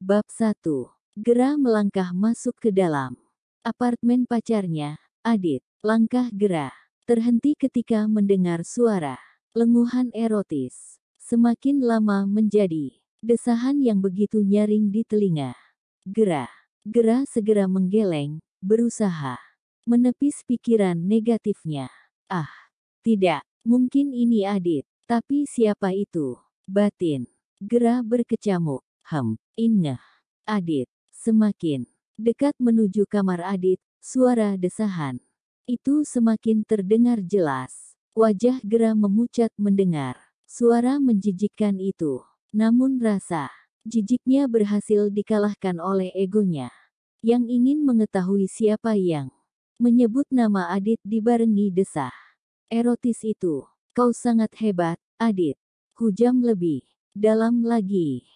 Bab 1. Gera melangkah masuk ke dalam apartemen pacarnya, Adit. Langkah Gera terhenti ketika mendengar suara lenguhan erotis. Semakin lama menjadi desahan yang begitu nyaring di telinga. Gera segera menggeleng, berusaha menepis pikiran negatifnya. Ah, tidak, mungkin ini Adit. Tapi siapa itu? Batin Gera berkecamuk. Ingat. Adit. Semakin dekat menuju kamar Adit, suara desahan itu semakin terdengar jelas. Wajah Gera memucat mendengar suara menjijikkan itu. Namun rasa jijiknya berhasil dikalahkan oleh egonya yang ingin mengetahui siapa yang menyebut nama Adit dibarengi desah erotis itu. Kau sangat hebat, Adit. Hujam lebih dalam lagi.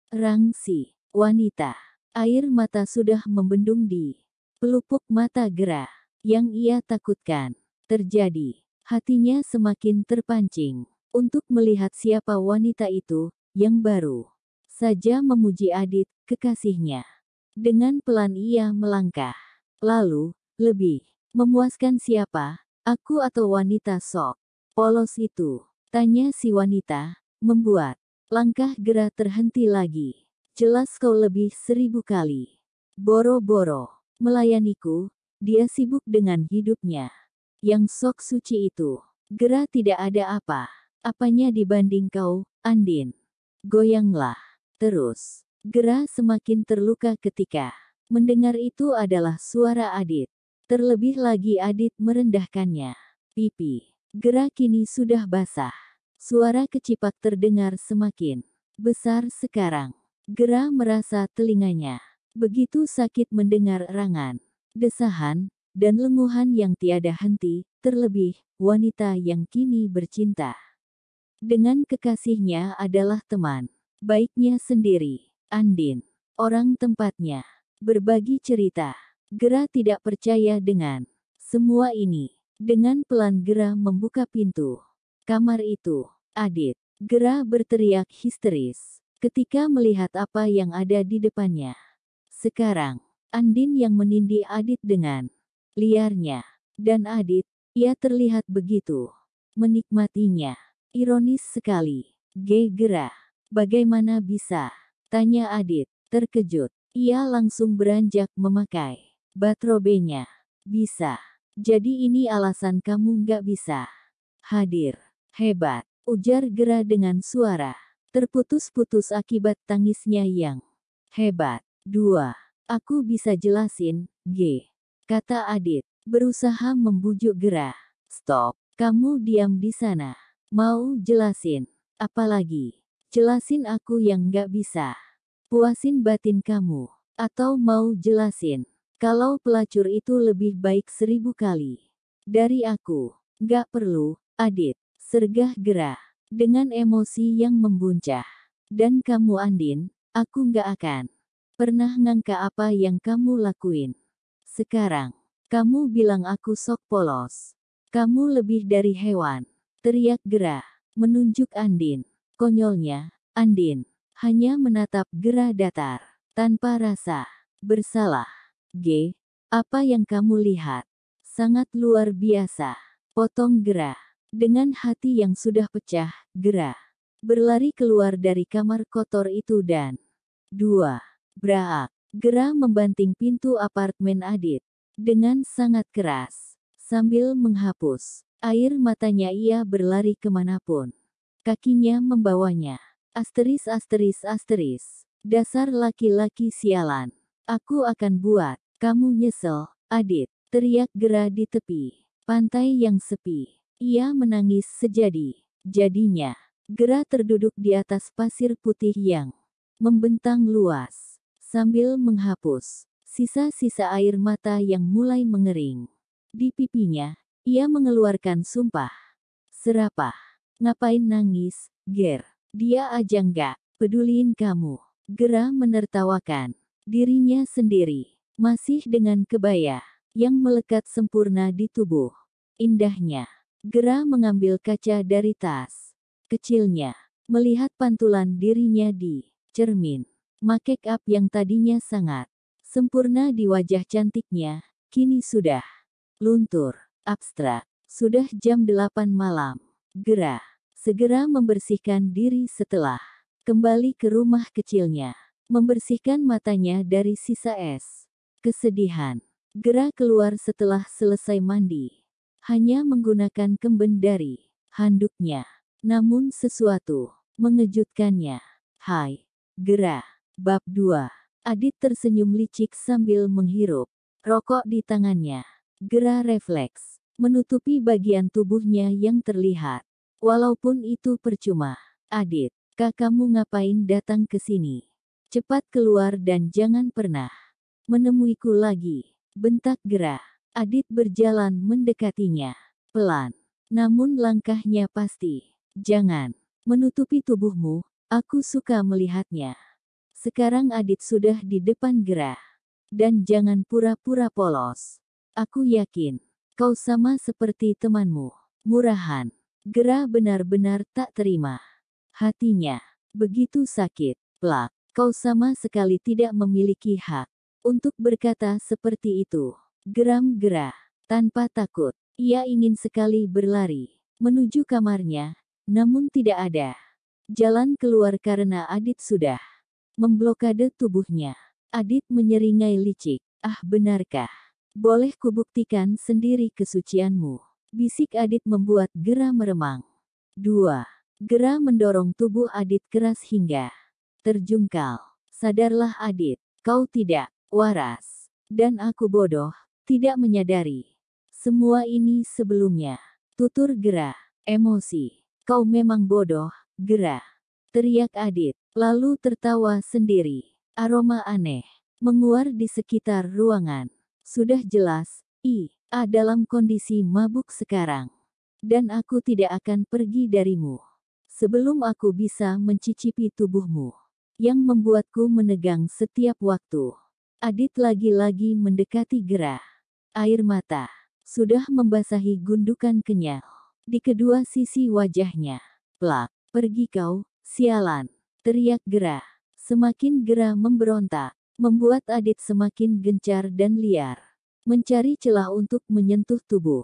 Rangsi wanita. Air mata sudah membendung di pelupuk mata Gera. Yang ia takutkan terjadi. Hatinya semakin terpancing untuk melihat siapa wanita itu yang baru saja memuji Adit, kekasihnya. Dengan pelan ia melangkah. Lalu, lebih memuaskan siapa, aku atau wanita sok polos itu? Tanya si wanita, membuat langkah Gera terhenti lagi. Jelas kau lebih 1000 kali boro-boro melayaniku. Dia sibuk dengan hidupnya yang sok suci itu. Gera tidak ada apa-apanya dibanding kau, Andin. Goyanglah terus. Gera semakin terluka ketika mendengar itu adalah suara Adit. Terlebih lagi Adit merendahkannya. Pipi Gera kini sudah basah. Suara kecipak terdengar semakin besar sekarang. Gera merasa telinganya begitu sakit mendengar erangan, desahan, dan lenguhan yang tiada henti, terlebih wanita yang kini bercinta dengan kekasihnya adalah teman baiknya sendiri, Andin. Orang tempatnya berbagi cerita. Gera tidak percaya dengan semua ini. Dengan pelan Gera membuka pintu kamar itu. Adit. Gera berteriak histeris ketika melihat apa yang ada di depannya. Sekarang, Andin yang menindih Adit dengan liarnya. Dan Adit, ia terlihat begitu menikmatinya. Ironis sekali. Gera. Bagaimana bisa? Tanya Adit, terkejut. Ia langsung beranjak memakai batrobenya. Bisa. Jadi ini alasan kamu nggak bisa hadir. Hebat, ujar Gera dengan suara terputus-putus akibat tangisnya yang hebat. 2. Aku bisa jelasin, kata Adit, berusaha membujuk Gera. Stop, kamu diam di sana. Mau jelasin? Apalagi? Jelasin aku yang nggak bisa puasin batin kamu. Atau mau jelasin kalau pelacur itu lebih baik 1000 kali dari aku? Nggak perlu, Adit, sergah Gera dengan emosi yang membuncah. Dan kamu Andin, aku nggak akan pernah ngangka apa yang kamu lakuin. Sekarang, kamu bilang aku sok polos. Kamu lebih dari hewan. Teriak Gera, menunjuk Andin. Konyolnya, Andin hanya menatap Gera datar, tanpa rasa bersalah. Apa yang kamu lihat? Sangat luar biasa. Potong Gera. Dengan hati yang sudah pecah, Gera berlari keluar dari kamar kotor itu dan 2. Braak. Gera membanting pintu apartemen Adit dengan sangat keras. Sambil menghapus air matanya ia berlari kemanapun kakinya membawanya. Asteris. Dasar laki-laki sialan. Aku akan buat kamu nyesel, Adit. Teriak Gera di tepi pantai yang sepi. Ia menangis sejadi-jadinya. Gera terduduk di atas pasir putih yang membentang luas. Sambil menghapus sisa-sisa air mata yang mulai mengering di pipinya, ia mengeluarkan sumpah serapah. Ngapain nangis, Ger? Dia aja nggak peduliin kamu. Gera menertawakan dirinya sendiri, masih dengan kebaya yang melekat sempurna di tubuh indahnya. Gera mengambil kaca dari tas kecilnya, melihat pantulan dirinya di cermin. Make up yang tadinya sangat sempurna di wajah cantiknya, kini sudah luntur, abstrak. Sudah jam 8 malam. Gerah segera membersihkan diri setelah kembali ke rumah kecilnya. Membersihkan matanya dari sisa es. Kesedihan. Gerah keluar setelah selesai mandi. Hanya menggunakan kemben dari handuknya. Namun sesuatu mengejutkannya. Hai, Gerah. Bab 2. Adit tersenyum licik sambil menghirup rokok di tangannya. Gerah refleks menutupi bagian tubuhnya yang terlihat. Walaupun itu percuma. Adit, kamu ngapain datang ke sini? Cepat keluar dan jangan pernah menemuiku lagi. Bentak Gerah. Adit berjalan mendekatinya. Pelan. Namun langkahnya pasti. Jangan menutupi tubuhmu, aku suka melihatnya. Sekarang Adit sudah di depan Gerah. Dan jangan pura-pura polos. Aku yakin kau sama seperti temanmu. Murahan. Gerah benar-benar tak terima. Hatinya begitu sakit. Plak. Kau sama sekali tidak memiliki hak untuk berkata seperti itu. Geram Gerah. Tanpa takut. Ia ingin sekali berlari menuju kamarnya. Namun tidak ada jalan keluar karena Adit sudah memblokade tubuhnya. Adit menyeringai licik. Ah, benarkah? Boleh kubuktikan sendiri kesucianmu. Bisik Adit membuat Gerah meremang. 2. Gerah mendorong tubuh Adit keras hingga terjungkal. Sadarlah Adit, kau tidak waras. Dan aku bodoh, tidak menyadari semua ini sebelumnya. Tutur Gerah, emosi. Kau memang bodoh, Gerah. Teriak Adit, lalu tertawa sendiri. Aroma aneh menguar di sekitar ruangan. Sudah jelas, dalam kondisi mabuk sekarang. Dan aku tidak akan pergi darimu sebelum aku bisa mencicipi tubuhmu yang membuatku menegang setiap waktu. Adit lagi-lagi mendekati Gerah. Air mata sudah membasahi gundukan kenyal di kedua sisi wajahnya. Plak, pergi kau, sialan, teriak Gerah. Semakin Gerah memberontak, membuat Adit semakin gencar dan liar. Mencari celah untuk menyentuh tubuh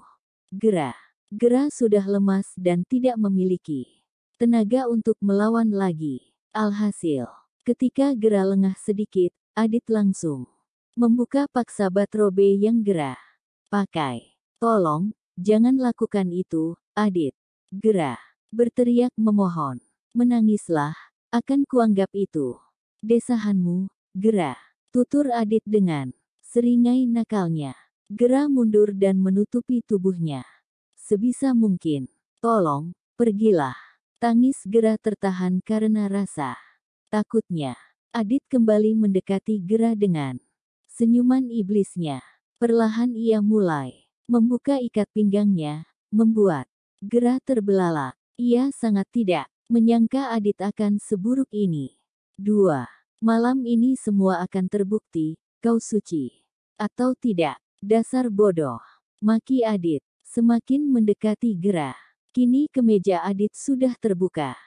Gerah. Gerah sudah lemas dan tidak memiliki tenaga untuk melawan lagi. Alhasil, ketika Gerah lengah sedikit, Adit langsung membuka paksa batrobe yang Gerah pakai. Tolong, jangan lakukan itu, Adit. Gerah berteriak memohon. Menangislah, akan kuanggap itu desahanmu, Gerah. Tutur Adit dengan seringai nakalnya. Gerah mundur dan menutupi tubuhnya sebisa mungkin. Tolong, pergilah. Tangis Gerah tertahan karena rasa takutnya. Adit kembali mendekati Gerah dengan senyuman iblisnya. Perlahan ia mulai membuka ikat pinggangnya, membuat Gerah terbelalak. Ia sangat tidak menyangka Adit akan seburuk ini. 2. Malam ini semua akan terbukti, kau suci atau tidak. Dasar bodoh. Maki Adit. Semakin mendekati Gerah. Kini kemeja Adit sudah terbuka.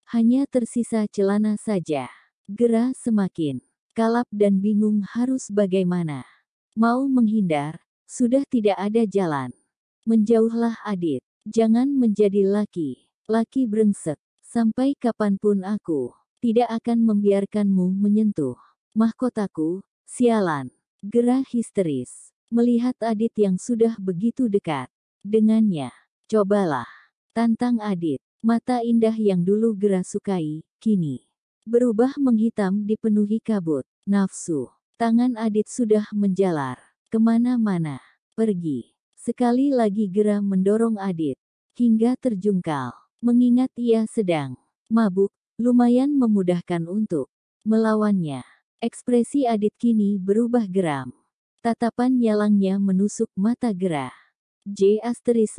Hanya tersisa celana saja. Gerah semakin kalap dan bingung harus bagaimana. Mau menghindar, sudah tidak ada jalan. Menjauhlah Adit. Jangan menjadi laki brengsek. Sampai kapanpun aku tidak akan membiarkanmu menyentuh mahkotaku, sialan. Gerah histeris melihat Adit yang sudah begitu dekat dengannya. Cobalah, tantang Adit. Mata indah yang dulu Gerah sukai, kini berubah menghitam dipenuhi kabut nafsu. Tangan Adit sudah menjalar kemana-mana. Pergi. Sekali lagi Gerah mendorong Adit hingga terjungkal. Mengingat ia sedang mabuk, lumayan memudahkan untuk melawannya. Ekspresi Adit kini berubah geram. Tatapan nyalangnya menusuk mata Gerah.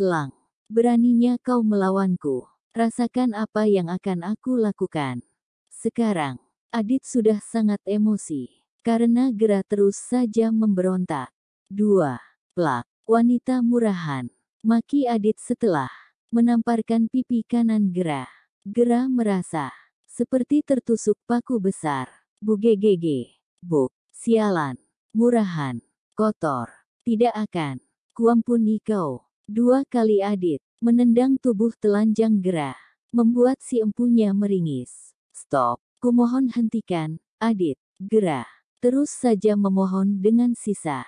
Lang. Beraninya kau melawanku. Rasakan apa yang akan aku lakukan. Sekarang, Adit sudah sangat emosi. Karena Gerah terus saja memberontak. 2. Plak. Wanita murahan. Maki Adit setelah menamparkan pipi kanan Gerah. Gerah merasa seperti tertusuk paku besar. Bugegege. Buk. Sialan. Murahan. Kotor. Tidak akan. Kuampuni kau. 2 kali Adit menendang tubuh telanjang Gerah, membuat si empunya meringis. Stop. Kumohon hentikan, Adit. Gerah terus saja memohon dengan sisa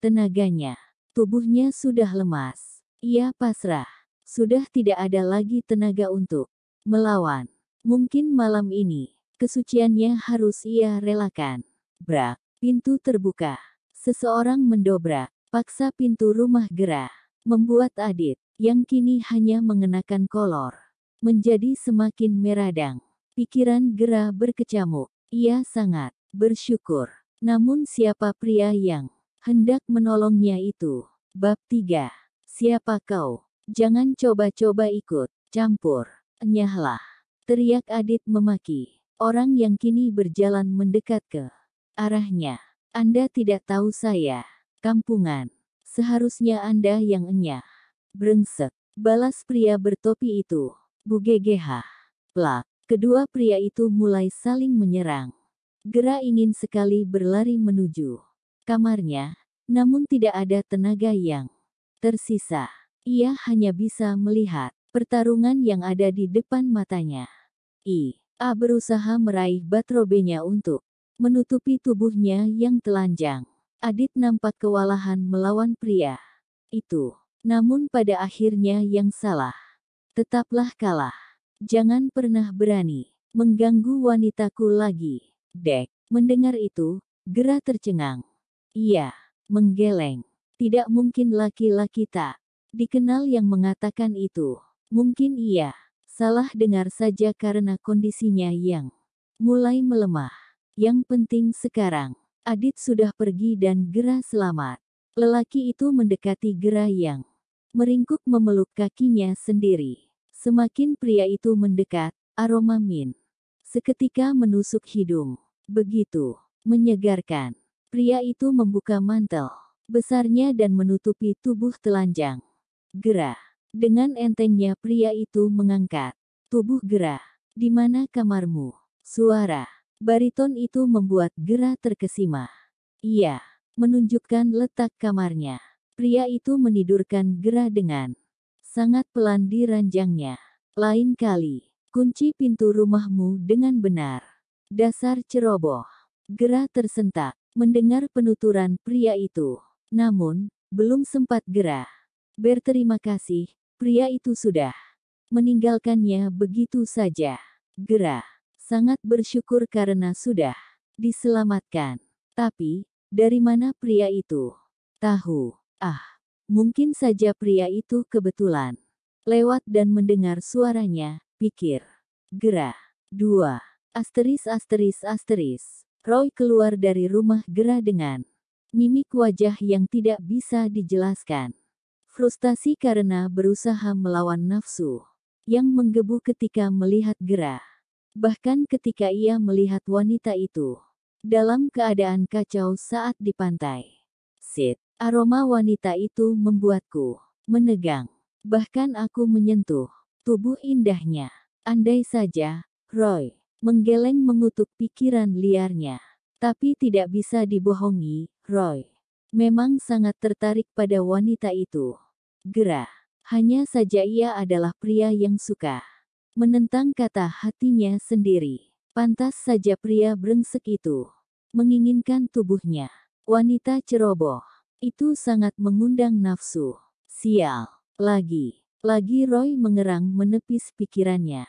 tenaganya. Tubuhnya sudah lemas. Ia pasrah. Sudah tidak ada lagi tenaga untuk melawan. Mungkin malam ini, kesuciannya harus ia relakan. Brak. Pintu terbuka. Seseorang mendobrak paksa pintu rumah Gerah, membuat Adit, yang kini hanya mengenakan kolor, menjadi semakin meradang. Pikiran Gerah berkecamuk. Ia sangat bersyukur. Namun siapa pria yang hendak menolongnya itu? Bab 3. Siapa kau? Jangan coba-coba ikut campur. Enyahlah. Teriak Adit memaki orang yang kini berjalan mendekat ke arahnya. Anda tidak tahu saya, kampungan. Seharusnya Anda yang enyah. Brengsek. Balas pria bertopi itu. Bugegeha. Plak. Kedua pria itu mulai saling menyerang. Gerah ingin sekali berlari menuju kamarnya, namun tidak ada tenaga yang tersisa. Ia hanya bisa melihat pertarungan yang ada di depan matanya. A berusaha meraih batrobenya untuk menutupi tubuhnya yang telanjang. Adit nampak kewalahan melawan pria itu. Namun pada akhirnya yang salah. Tetaplah kalah. Jangan pernah berani mengganggu wanitaku lagi. Dek. Mendengar itu, Gerah tercengang. Ia menggeleng. Tidak mungkin laki-laki tak dikenal yang mengatakan itu. Mungkin ia salah dengar saja karena kondisinya yang mulai melemah. Yang penting sekarang, Adit sudah pergi dan Gerah selamat. Lelaki itu mendekati Gerah yang meringkuk memeluk kakinya sendiri. Semakin pria itu mendekat, aroma min seketika menusuk hidung. Begitu menyegarkan. Pria itu membuka mantel besarnya dan menutupi tubuh telanjang Gerah. Dengan entengnya pria itu mengangkat tubuh Gerah. Di mana kamarmu? Suara bariton itu membuat Gerah terkesima. Ia menunjukkan letak kamarnya. Pria itu menidurkan Gerah dengan sangat pelan di ranjangnya. Lain kali, kunci pintu rumahmu dengan benar. Dasar ceroboh. Gerah tersentak mendengar penuturan pria itu. Namun, belum sempat Gerah berterima kasih, pria itu sudah meninggalkannya begitu saja. Gerah sangat bersyukur karena sudah diselamatkan. Tapi, dari mana pria itu tahu? Mungkin saja pria itu kebetulan lewat dan mendengar suaranya, pikir Gerah. 2. Asteris asteris asteris. Roy keluar dari rumah Gerah dengan mimik wajah yang tidak bisa dijelaskan. Frustasi karena berusaha melawan nafsu yang menggebu ketika melihat Gerah. Bahkan ketika ia melihat wanita itu dalam keadaan kacau saat di pantai. Sit. Aroma wanita itu membuatku menegang. Bahkan aku menyentuh tubuh indahnya. Andai saja, Roy menggeleng mengutuk pikiran liarnya. Tapi tidak bisa dibohongi, Roy memang sangat tertarik pada wanita itu. Gerah. Hanya saja ia adalah pria yang suka menentang kata hatinya sendiri. Pantas saja pria brengsek itu menginginkan tubuhnya. Wanita ceroboh itu sangat mengundang nafsu. Sial. Lagi Roy mengerang menepis pikirannya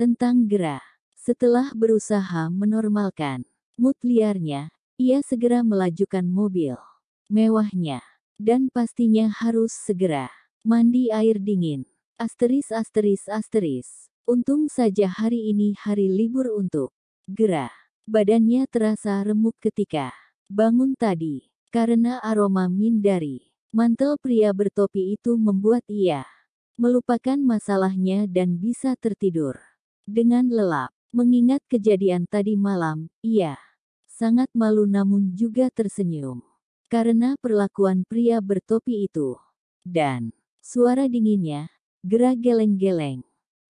tentang Gerah. Setelah berusaha menormalkan mood liarnya, ia segera melajukan mobil mewahnya. Dan pastinya harus segera mandi air dingin. Asteris asteris asteris. Untung saja hari ini hari libur untuk Gerah. Badannya terasa remuk ketika bangun tadi. Karena aroma min dari mantel pria bertopi itu membuat ia melupakan masalahnya dan bisa tertidur dengan lelap. Mengingat kejadian tadi malam, ia sangat malu namun juga tersenyum. Karena perlakuan pria bertopi itu. Dan suara dinginnya, Gerah geleng-geleng.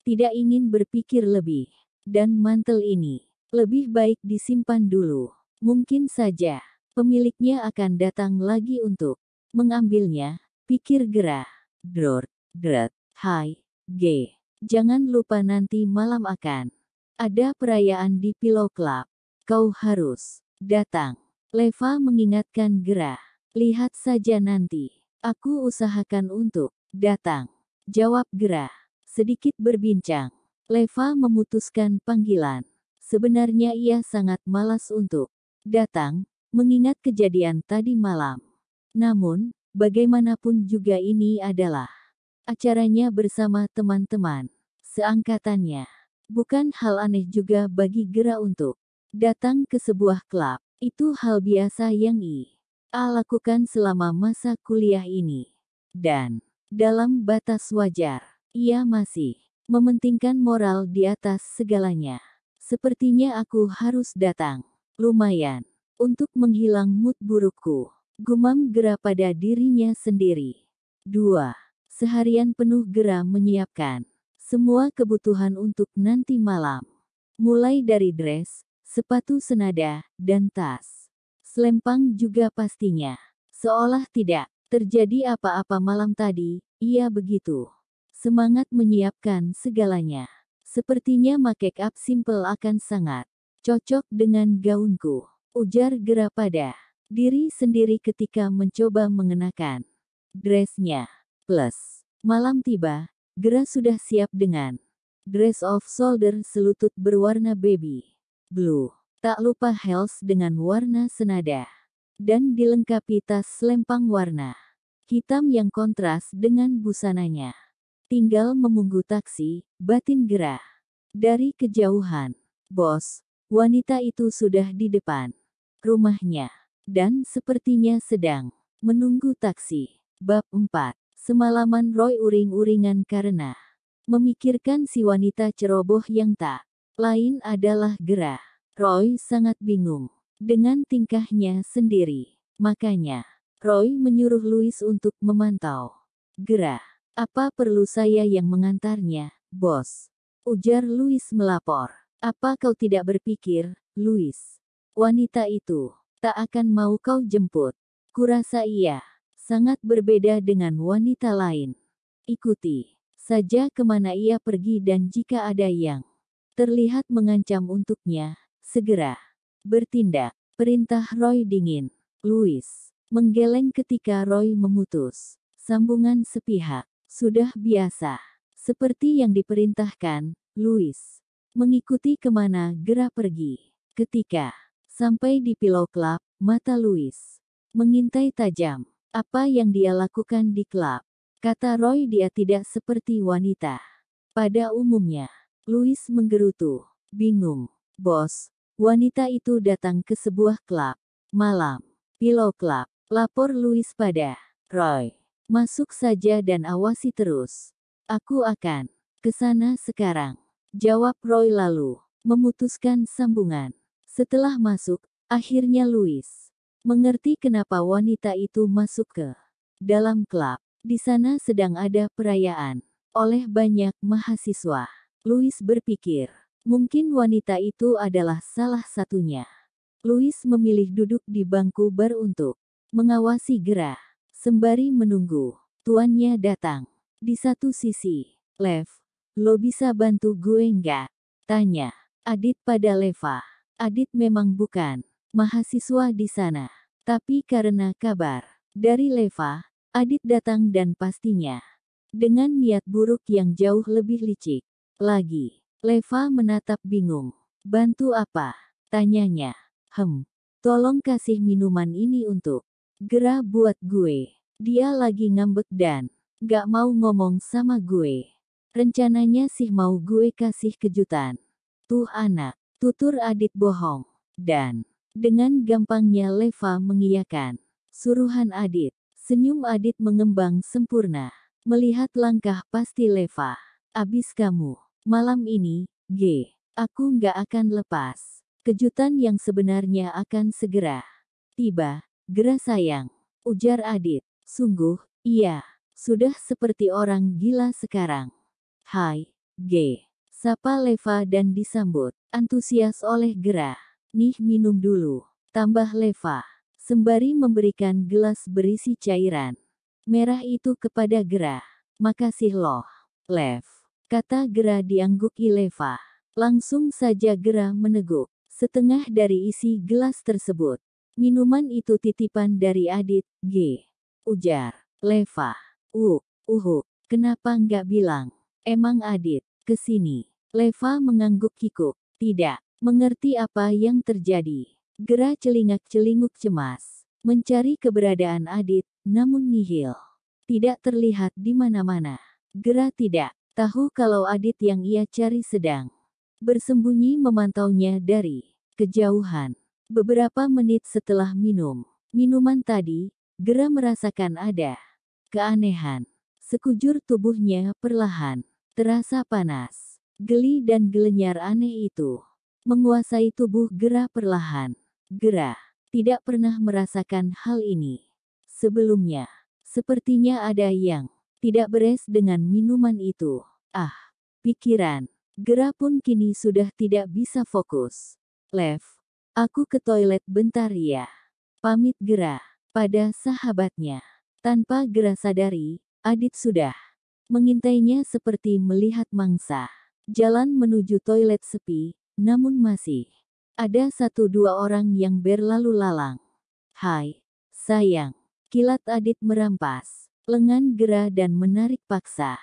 Tidak ingin berpikir lebih. Dan mantel ini Lebih baik disimpan dulu. Mungkin saja pemiliknya akan datang lagi untuk mengambilnya, pikir Gerah. Drot, dret, hai, G. Jangan lupa nanti malam akan ada perayaan di Pillow Club. Kau harus datang. Leva mengingatkan Gerah. Lihat saja nanti. Aku usahakan untuk datang. Jawab Gerah. Sedikit berbincang. Leva memutuskan panggilan. Sebenarnya ia sangat malas untuk datang, mengingat kejadian tadi malam. Namun, bagaimanapun juga ini adalah acaranya bersama teman-teman seangkatannya. Bukan hal aneh juga bagi Gera untuk datang ke sebuah klub. Itu hal biasa yang ia lakukan selama masa kuliah ini. Dan, dalam batas wajar, ia masih mementingkan moral di atas segalanya. Sepertinya aku harus datang. Lumayan. Untuk menghilang mood burukku. Gumam Gera pada dirinya sendiri. 2. Seharian penuh Gera menyiapkan semua kebutuhan untuk nanti malam. Mulai dari dress, sepatu senada, dan tas. Selempang juga pastinya. Seolah tidak terjadi apa-apa malam tadi, ia begitu semangat menyiapkan segalanya. Sepertinya make up simple akan sangat cocok dengan gaunku, ujar Gera pada diri sendiri ketika mencoba mengenakan dressnya. Plus, malam tiba, Gera sudah siap dengan dress off shoulder selutut berwarna baby blue. Tak lupa heels dengan warna senada. Dan dilengkapi tas selempang warna hitam yang kontras dengan busananya. Tinggal menunggu taksi, batin Gera. Dari kejauhan, bos, wanita itu sudah di depan rumahnya. Dan sepertinya sedang menunggu taksi. Bab 4. Semalaman Roy uring-uringan karena memikirkan si wanita ceroboh yang tak lain adalah Gera. Roy sangat bingung dengan tingkahnya sendiri. Makanya, Roy menyuruh Louis untuk memantau Gera. Apa perlu saya yang mengantarnya, bos? Ujar Louis melapor. Apa kau tidak berpikir, Louis? Wanita itu tak akan mau kau jemput. Kurasa ia sangat berbeda dengan wanita lain. Ikuti saja kemana ia pergi dan jika ada yang terlihat mengancam untuknya, segera bertindak. Perintah Roy dingin. Louis menggeleng ketika Roy memutus sambungan sepihak. Sudah biasa. Seperti yang diperintahkan, Louis mengikuti kemana Gera pergi. Ketika sampai di Pillow Club, mata Louis mengintai tajam. Apa yang dia lakukan di klub? Kata Roy, dia tidak seperti wanita pada umumnya. Louis menggerutu, bingung. Bos, wanita itu datang ke sebuah klub malam. Pillow Club, lapor Louis pada Roy. Masuk saja dan awasi terus. Aku akan ke sana sekarang. Jawab Roy lalu memutuskan sambungan. Setelah masuk, akhirnya Louis mengerti kenapa wanita itu masuk ke dalam klub. Di sana sedang ada perayaan oleh banyak mahasiswa. Louis berpikir, mungkin wanita itu adalah salah satunya. Louis memilih duduk di bangku bar untuk mengawasi Gera. Sembari menunggu tuannya datang. Di satu sisi, Lev, lo bisa bantu gue nggak? Tanya Adit pada Leva. Adit memang bukan mahasiswa di sana. Tapi karena kabar dari Leva, Adit datang dan pastinya dengan niat buruk yang jauh lebih licik lagi. Leva menatap bingung. Bantu apa? Tanyanya. Tolong kasih minuman ini untuk Gera buat gue. Dia lagi ngambek dan gak mau ngomong sama gue. Rencananya sih mau gue kasih kejutan. Tuh anak, tutur Adit bohong. Dan dengan gampangnya Leva mengiyakan suruhan Adit. Senyum Adit mengembang sempurna. Melihat langkah pasti Leva. Abis kamu. Malam ini, G. Aku gak akan lepas. Kejutan yang sebenarnya akan segera tiba. Gera sayang, ujar Adit. Sungguh, iya. Sudah seperti orang gila sekarang. Hai, G. Sapa Leva dan disambut Antusias oleh Gera. Nih minum dulu. Tambah Leva. Sembari memberikan gelas berisi cairan merah itu kepada Gera. Makasih loh, Lev. Kata Gera diangguki Leva. Langsung saja Gera meneguk setengah dari isi gelas tersebut. Minuman itu titipan dari Adit, G. Ujar Leva. Kenapa nggak bilang? Emang Adit kesini? Leva mengangguk kikuk. Tidak mengerti apa yang terjadi. Gera celingak-celinguk cemas. Mencari keberadaan Adit, namun nihil. Tidak terlihat di mana-mana. Gera tidak tahu kalau Adit yang ia cari sedang bersembunyi memantaunya dari kejauhan. Beberapa menit setelah minum minuman tadi, Gera merasakan ada keanehan. Sekujur tubuhnya perlahan terasa panas. Geli dan gelenyar aneh itu menguasai tubuh Gera perlahan. Gera tidak pernah merasakan hal ini sebelumnya. Sepertinya ada yang tidak beres dengan minuman itu. Pikiran Gera pun kini sudah tidak bisa fokus. Lev, aku ke toilet bentar ya. Pamit Gera pada sahabatnya. Tanpa Gera sadari, Adit sudah mengintainya seperti melihat mangsa. Jalan menuju toilet sepi, namun masih ada 1-2 orang yang berlalu lalang. Hai, sayang. Kilat Adit merampas lengan Gera dan menarik paksa.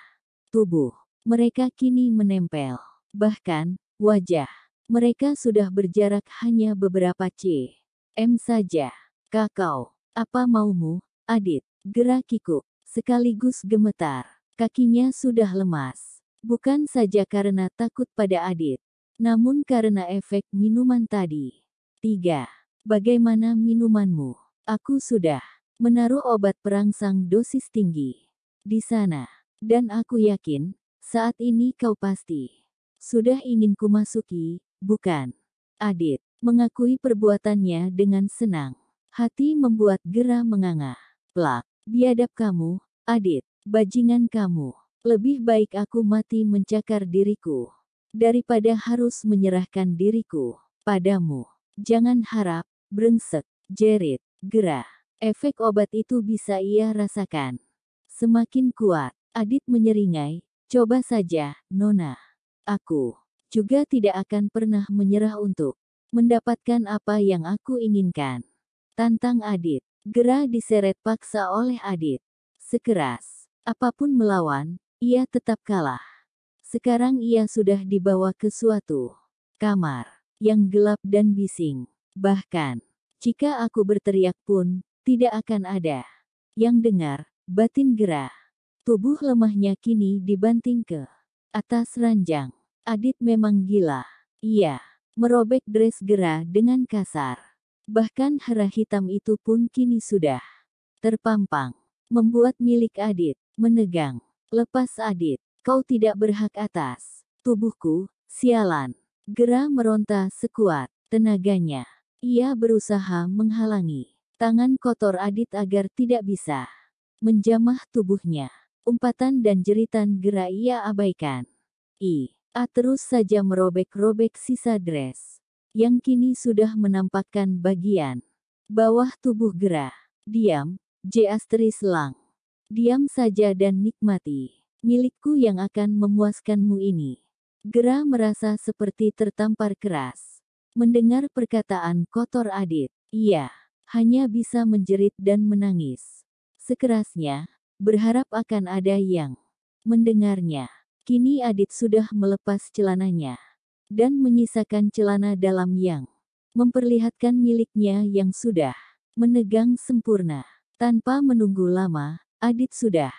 Tubuh mereka kini menempel. Bahkan, wajah mereka sudah berjarak hanya beberapa cm saja. Kakau, apa maumu, Adit? Gera kikuk, sekaligus gemetar. Kakinya sudah lemas. Bukan saja karena takut pada Adit, namun karena efek minuman tadi. 3. Bagaimana minumanmu? Aku sudah menaruh obat perangsang dosis tinggi di sana. Dan aku yakin, saat ini kau pasti sudah ingin kumasuki, bukan? Adit mengakui perbuatannya dengan senang. Hati membuat Gera menganga. Plak, biadab kamu, Adit, bajingan kamu. Lebih baik aku mati mencakar diriku daripada harus menyerahkan diriku padamu. Jangan harap, brengsek, jerit Gera. Efek obat itu bisa ia rasakan semakin kuat. Adit menyeringai, coba saja, Nona. Aku juga tidak akan pernah menyerah untuk mendapatkan apa yang aku inginkan. Tantang Adit. Gera diseret paksa oleh Adit. Sekeras apapun melawan, ia tetap kalah. Sekarang ia sudah dibawa ke suatu kamar yang gelap dan bising. Bahkan, jika aku berteriak pun, tidak akan ada yang dengar. Batin Gera. Tubuh lemahnya kini dibanting ke atas ranjang. Adit memang gila. Ia merobek dress Gera dengan kasar. Bahkan hara hitam itu pun kini sudah terpampang. Membuat milik Adit menegang. Lepas Adit, kau tidak berhak atas tubuhku, sialan. Gera meronta sekuat tenaganya. Ia berusaha menghalangi tangan kotor Adit agar tidak bisa menjamah tubuhnya. Umpatan dan jeritan Gera ia abaikan. Terus saja merobek-robek sisa dress yang kini sudah menampakkan bagian bawah tubuh Gera. Diam, Lang. Diam saja dan nikmati milikku yang akan memuaskanmu ini. Gera merasa seperti tertampar keras mendengar perkataan kotor Adit. Ia hanya bisa menjerit dan menangis sekerasnya, berharap akan ada yang mendengarnya. Kini Adit sudah melepas celananya dan menyisakan celana dalam yang memperlihatkan miliknya yang sudah menegang sempurna. Tanpa menunggu lama, Adit sudah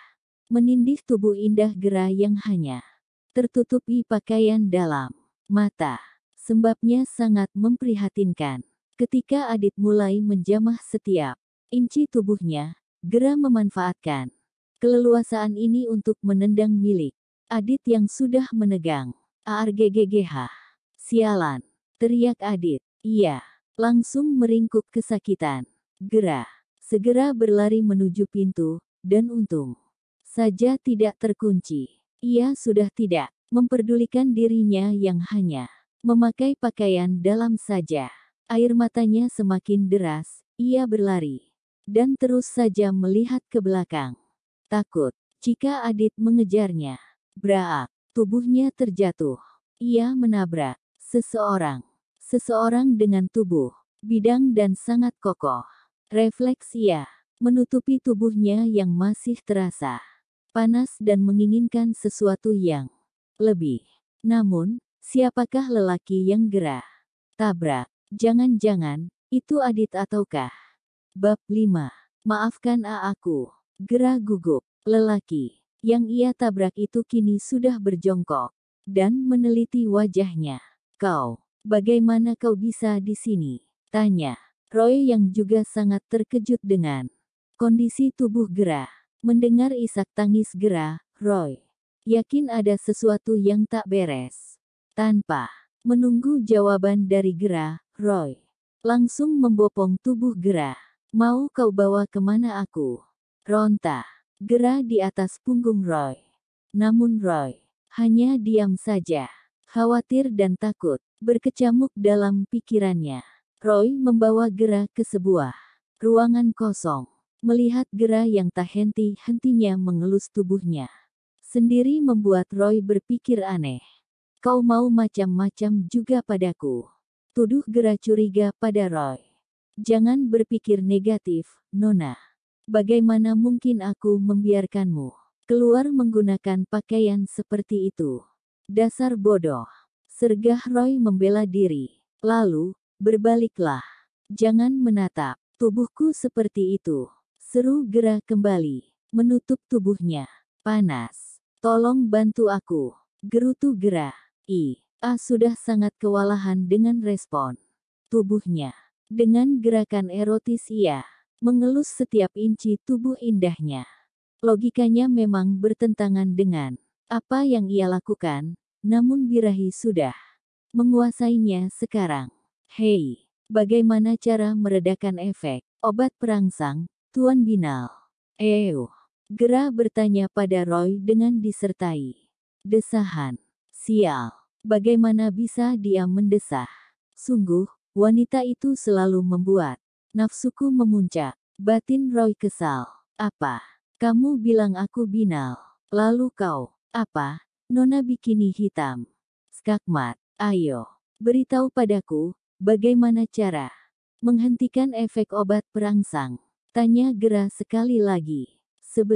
menindih tubuh indah Gera yang hanya tertutupi pakaian dalam. Mata sembabnya sangat memprihatinkan. Ketika Adit mulai menjamah setiap inci tubuhnya, Gera memanfaatkan keleluasaan ini untuk menendang milik Adit yang sudah menegang. Arggggh. Sialan. Teriak Adit. Ia langsung meringkuk kesakitan. Gera segera berlari menuju pintu, dan untung saja tidak terkunci. Ia sudah tidak memperdulikan dirinya yang hanya Memakai pakaian dalam saja. Air matanya semakin deras, ia berlari. Dan terus saja melihat ke belakang. Takut, jika Adit mengejarnya. Braak, tubuhnya terjatuh. Ia menabrak seseorang. Seseorang dengan tubuh bidang dan sangat kokoh. Refleks ia menutupi tubuhnya yang masih terasa panas dan menginginkan sesuatu yang lebih. Namun, siapakah lelaki yang gerah? Tabrak. Jangan-jangan, itu Adit ataukah? Bab 5. Maafkan aku. Gerah gugup. Lelaki yang ia tabrak itu kini sudah berjongkok dan meneliti wajahnya. Kau, bagaimana kau bisa di sini? Tanya Roy yang juga sangat terkejut dengan kondisi tubuh Gerah. Mendengar isak tangis Gerah, Roy yakin ada sesuatu yang tak beres. Tanpa menunggu jawaban dari Gerah, Roy langsung membopong tubuh Gerah. Mau kau bawa kemana aku? Ronta Gerah di atas punggung Roy. Namun Roy hanya diam saja. Khawatir dan takut berkecamuk dalam pikirannya. Roy membawa Gerah ke sebuah ruangan kosong. Melihat Gerah yang tak henti-hentinya mengelus tubuhnya sendiri membuat Roy berpikir aneh. Kau mau macam-macam juga padaku. Tuduh Gerah curiga pada Roy. Jangan berpikir negatif, Nona. Bagaimana mungkin aku membiarkanmu keluar menggunakan pakaian seperti itu? Dasar bodoh. Sergah Roy membela diri. Lalu, berbaliklah. Jangan menatap tubuhku seperti itu. Seru Gerah kembali. Menutup tubuhnya. Panas. Tolong bantu aku. Gerutu Gerah. Sudah sangat kewalahan dengan respon tubuhnya. Dengan gerakan erotis ia mengelus setiap inci tubuh indahnya. Logikanya memang bertentangan dengan apa yang ia lakukan, namun birahi sudah menguasainya sekarang. Hei, bagaimana cara meredakan efek obat perangsang, Tuan Binal? Gerah bertanya pada Roy dengan disertai desahan. Sial, bagaimana bisa dia mendesah? Sungguh, wanita itu selalu membuat nafsuku memuncak. Batin Roy kesal. Apa? Kamu bilang aku binal. Lalu kau, apa? Nona bikini hitam. Skakmat, ayo. Beritahu padaku, bagaimana cara menghentikan efek obat perangsang? Tanya Gerah sekali lagi. 11.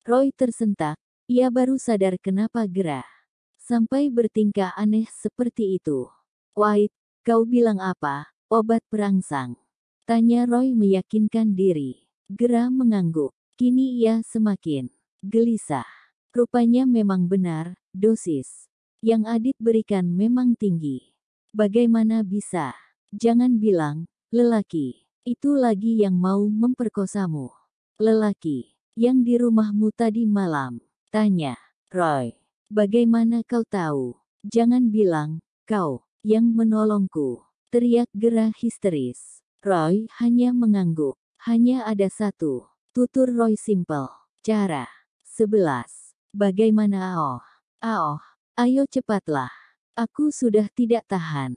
Roy tersentak. Ia baru sadar kenapa Gerah sampai bertingkah aneh seperti itu. White, kau bilang apa? Obat perangsang? Tanya Roy meyakinkan diri. Gerah mengangguk. Kini ia semakin gelisah. Rupanya memang benar, dosis yang Adit berikan memang tinggi. Bagaimana bisa? Jangan bilang, lelaki itu lagi yang mau memperkosamu. Lelaki yang di rumahmu tadi malam. Tanya Roy. Bagaimana kau tahu? Jangan bilang, kau yang menolongku. Teriak Gerah histeris. Roy hanya mengangguk. Hanya ada satu. Tutur Roy simple. Cara. 11. Bagaimana ayo cepatlah. Aku sudah tidak tahan.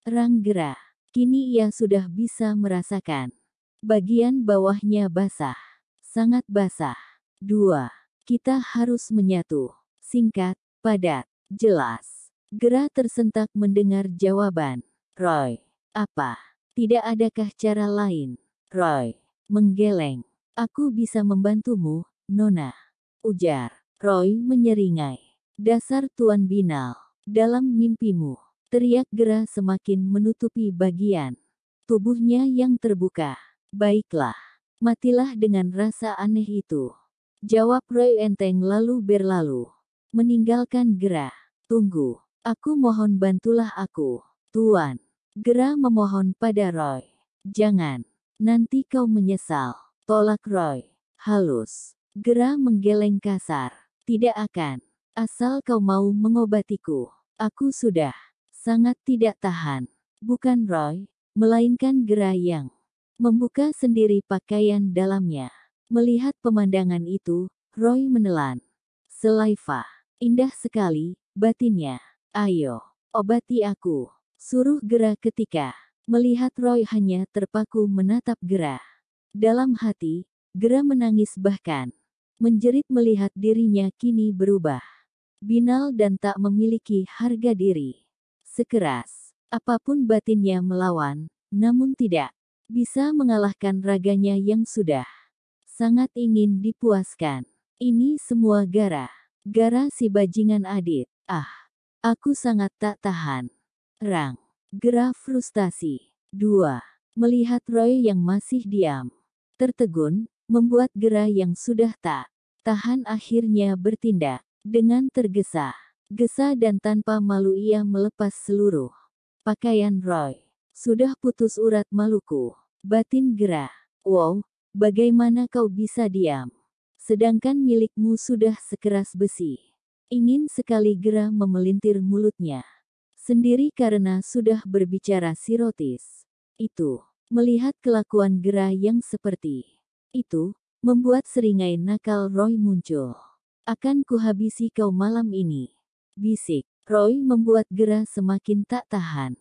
Rang Gerah. Kini ia sudah bisa merasakan. Bagian bawahnya basah. Sangat basah. 2. Kita harus menyatu. Singkat, padat, jelas. Gerah tersentak mendengar jawaban Roy. Apa? Tidak adakah cara lain? Roy menggeleng. Aku bisa membantumu, Nona. Ujar Roy menyeringai. Dasar Tuan Binal. Dalam mimpimu. Teriak Gerah semakin menutupi bagian tubuhnya yang terbuka. Baiklah. Matilah dengan rasa aneh itu. Jawab Roy enteng lalu berlalu. Meninggalkan Gerah. Tunggu. Aku mohon bantulah aku, Tuan. Gerah memohon pada Roy. Jangan. Nanti kau menyesal. Tolak Roy. Halus. Gerah menggeleng kasar. Tidak akan. Asal kau mau mengobatiku. Aku sudah sangat tidak tahan. Bukan Roy, melainkan Gerah yang membuka sendiri pakaian dalamnya. Melihat pemandangan itu, Roy menelan selaiva. Indah sekali, batinnya. Ayo. Obati aku. Suruh Gera ketika melihat Roy hanya terpaku menatap Gera. Dalam hati, Gera menangis bahkan menjerit melihat dirinya kini berubah. Binal dan tak memiliki harga diri. Sekeras apapun batinnya melawan, namun tidak bisa mengalahkan raganya yang sudah sangat ingin dipuaskan. Ini semua gara si bajingan Adit. Ah, aku sangat tak tahan. Rang. Gera frustasi. 2. Melihat Roy yang masih diam. Tertegun, membuat Gera yang sudah tak tahan akhirnya bertindak. Dengan tergesa-gesa dan tanpa malu ia melepas seluruh pakaian Roy. Sudah putus urat maluku. Batin Gera. Wow, bagaimana kau bisa diam? Sedangkan milikmu sudah sekeras besi. Ingin sekali Gera memelintir mulutnya sendiri karena sudah berbicara sirotis. Itu, melihat kelakuan Gera yang seperti itu, membuat seringai nakal Roy muncul. Akan kuhabisi kau malam ini. Bisik, Roy membuat Gera semakin tak tahan.